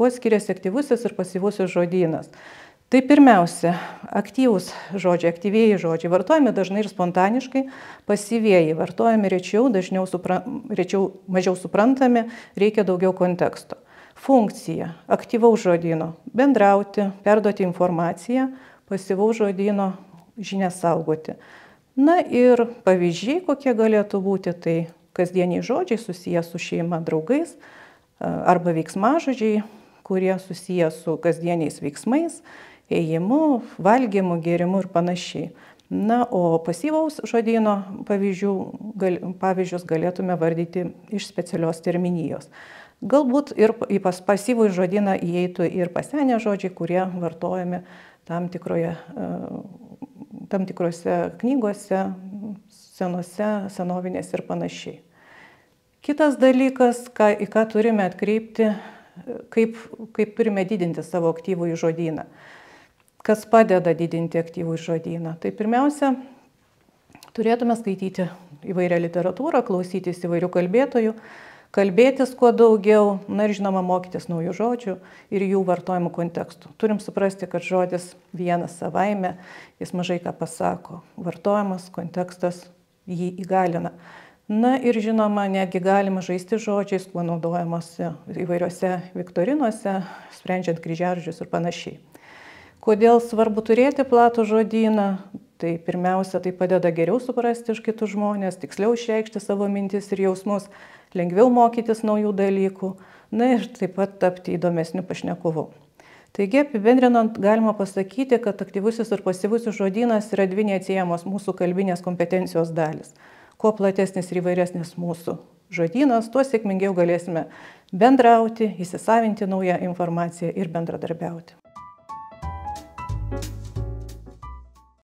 kuo skiriasi aktyvusis ir pasyvusis žodynas. Tai pirmiausia, aktyvūs žodžiai, aktyvieji žodžiai vartojami dažnai ir spontaniškai, pasyvieji vartojami rečiau, mažiau suprantami, reikia daugiau konteksto. Funkcija aktyvaus žodyno – bendrauti, perduoti informaciją, pasyvaus žodyno – žinią saugoti. Na ir pavyzdžiai, kokie galėtų būti, tai kasdieniai žodžiai susiję su šeima, draugais arba veiksmažodžiai, kurie susiję su kasdieniais veiksmais, ėjimu, valgymu, gėrimu ir panašiai. Na, o pasyvaus žodyno pavyzdžius galėtume vardyti iš specialios terminijos. Galbūt ir į pasyvų žodyną įeitų ir pasenę žodžiai, kurie vartojami tam tikrose knygose, senose, senovinėse ir panašiai. Kitas dalykas, į ką turime atkreipti, kaip turime didinti savo aktyvųjį žodyną. Kas padeda didinti aktyvųjį žodyną? Tai pirmiausia, turėtume skaityti įvairią literatūrą, klausytis įvairių kalbėtojų, kalbėtis kuo daugiau, na ir žinoma, mokytis naujų žodžių ir jų vartojimo kontekstų. Turim suprasti, kad žodis vienas savaime, jis mažai ką pasako. Vartojamas kontekstas jį įgalina. Na ir žinoma, netgi galima žaisti žodžiais, kuo naudojamasi įvairiose viktorinuose, sprendžiant kryžiažodžius ir panašiai. Kodėl svarbu turėti platų žodyną? Tai pirmiausia, tai padeda geriau suprasti iš kitus žmonės, tiksliau išreikšti savo mintis ir jausmus, lengviau mokytis naujų dalykų, na ir taip pat tapti įdomesniu pašnekovu. Taigi, apibendrinant, galima pasakyti, kad aktyvusis ir pasyvusis žodynas yra dvi neatsiejamos mūsų kalbinės kompetencijos dalis. Kuo platesnis ir įvairesnis mūsų žodynas, tuo sėkmingiau galėsime bendrauti, įsisavinti naują informaciją ir bendradarbiauti.